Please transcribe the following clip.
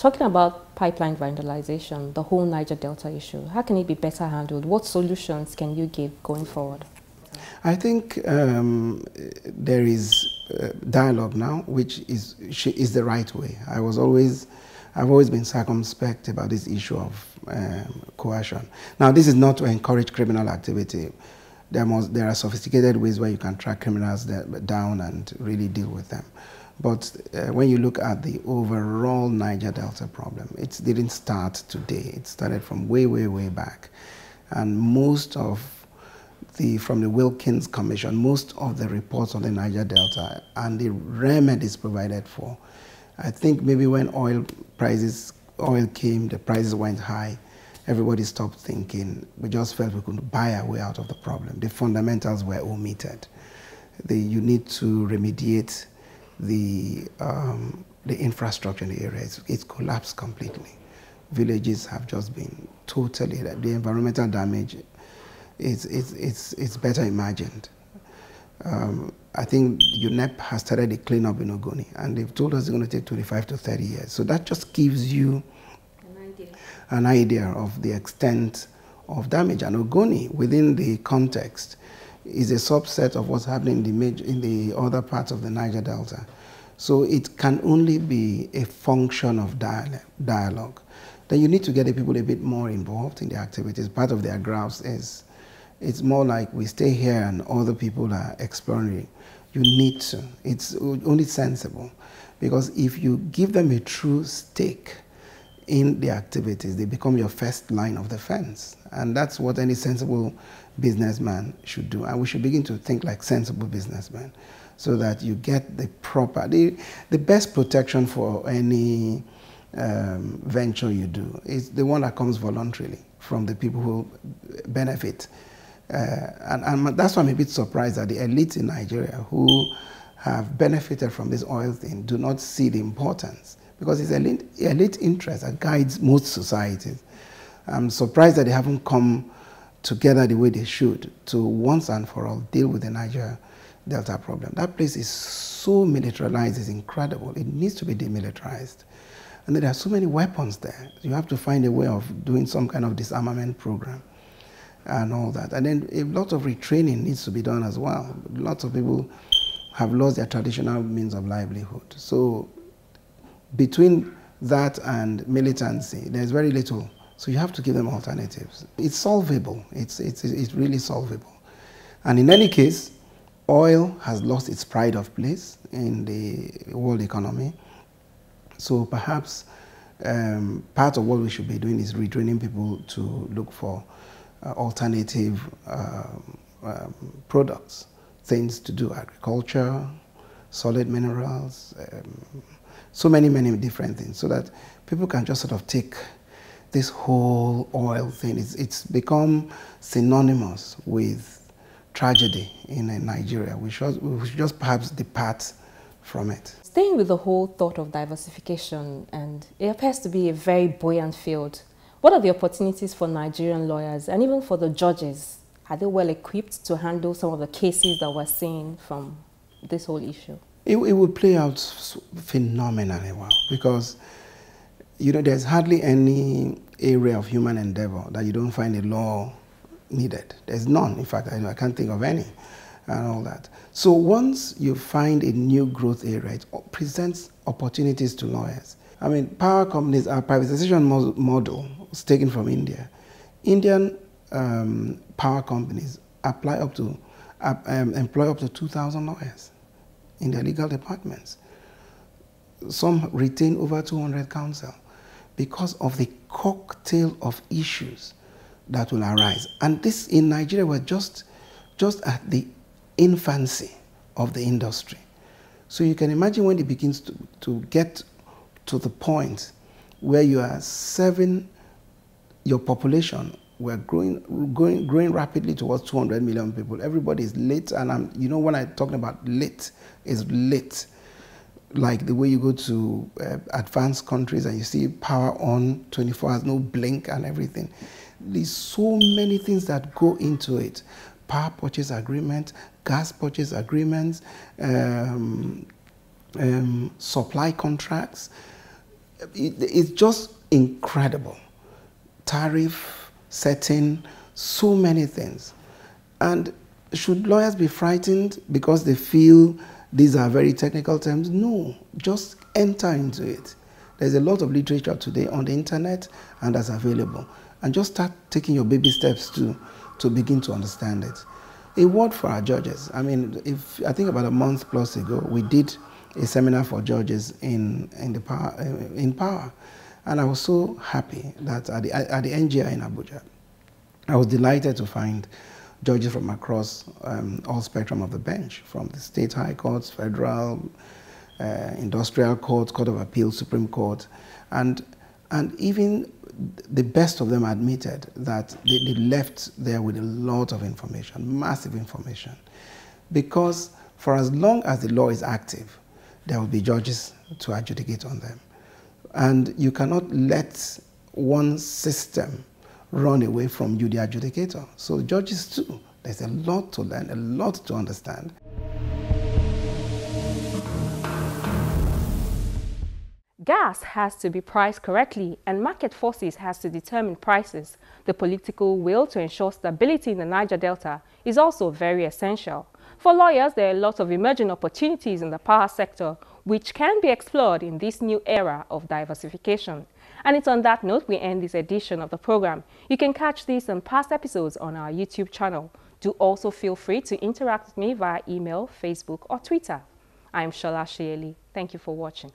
Talking about pipeline vandalization, the whole Niger Delta issue, how can it be better handled? What solutions can you give going forward? I think there is dialogue now, which is the right way. I've always been circumspect about this issue of coercion. Now, this is not to encourage criminal activity. There are sophisticated ways where you can track criminals down and really deal with them. But when you look at the overall Niger Delta problem, it didn't start today. It started from way, way, way back. And from the Wilkins Commission, most of the reports on the Niger Delta and the remedies provided for, I think maybe when oil came, the prices went high, everybody stopped thinking. We just felt we could buy our way out of the problem. The fundamentals were omitted. You need to remediate the infrastructure in the area. It's collapsed completely. Villages have just been totally, the environmental damage, it's better imagined. I think UNEP has started a cleanup in Ogoni, and they've told us it's going to take 25 to 30 years. So that just gives you an idea of the extent of damage. And Ogoni, within the context, is a subset of what's happening in the other parts of the Niger Delta. So it can only be a function of dialogue. Then you need to get the people a bit more involved in the activities. Part of their grouse is, it's more like we stay here and other people are exploring. You need to. It's only sensible. Because if you give them a true stake in the activities, they become your first line of defense. And that's what any sensible businessman should do. And we should begin to think like sensible businessmen so that you get the proper, the best protection for any venture you do is the one that comes voluntarily from the people who benefit. And that's why I'm a bit surprised that the elites in Nigeria who have benefited from this oil thing do not see the importance, because it's elite interest that guides most societies. I'm surprised that they haven't come together the way they should to once and for all deal with the Niger Delta problem. That place is so militarized, it's incredible. It needs to be demilitarized. And there are so many weapons there. You have to find a way of doing some kind of disarmament program and all that. And then a lot of retraining needs to be done as well. Lots of people have lost their traditional means of livelihood. So between that and militancy, there's very little. So you have to give them alternatives. It's solvable. It's really solvable. And in any case, oil has lost its pride of place in the world economy. So perhaps part of what we should be doing is retraining people to look for alternative products, things to do, agriculture, solid minerals, so many different things, so that people can just sort of take this whole oil thing. It's become synonymous with tragedy in Nigeria. We should just perhaps depart from it. Staying with the whole thought of diversification, and it appears to be a very buoyant field, what are the opportunities for Nigerian lawyers and even for the judges? Are they well equipped to handle some of the cases that we're seeing from this whole issue? It will play out phenomenally well, because there's hardly any area of human endeavor that you don't find a law needed. There's none. In fact, I can't think of any and all that. So once you find a new growth area, it presents opportunities to lawyers. I mean, power companies, our privatization model was taken from India. Indian power companies employ up to 2,000 lawyers in their legal departments. Some retain over 200 counsel because of the cocktail of issues that will arise. And this in Nigeria, we're just at the infancy of the industry. So you can imagine when it begins to get to the point where you are serving your population, we're growing rapidly towards 200 million people. Everybody is lit, and when I'm talking about lit, is lit. Like the way you go to advanced countries and you see power on 24 hours, no blink and everything. There's so many things that go into it. Power purchase agreement, gas purchase agreements, supply contracts, it's just incredible. Tariff, setting, so many things. And should lawyers be frightened because they feel these are very technical terms? No, just enter into it. There's a lot of literature today on the internet and that's available. And just start taking your baby steps to begin to understand it. A word for our judges. I mean, I think about a month plus ago, we did a seminar for judges in power. And I was so happy that at the NGI in Abuja, I was delighted to find judges from across all spectrum of the bench, from the state high courts, federal, industrial courts, Court of Appeal, Supreme Court, and even the best of them admitted that they left there with a lot of information, massive information. Because for as long as the law is active, there will be judges to adjudicate on them. And you cannot let one system run away from you, the adjudicator. So judges too, there's a lot to learn, a lot to understand. Gas has to be priced correctly and market forces has to determine prices. The political will to ensure stability in the Niger Delta is also very essential. For lawyers, there are a lot of emerging opportunities in the power sector which can be explored in this new era of diversification. And it's on that note we end this edition of the program. You can catch these and past episodes on our YouTube channel. Do also feel free to interact with me via email, Facebook or Twitter. I'm Shola Shieli. Thank you for watching.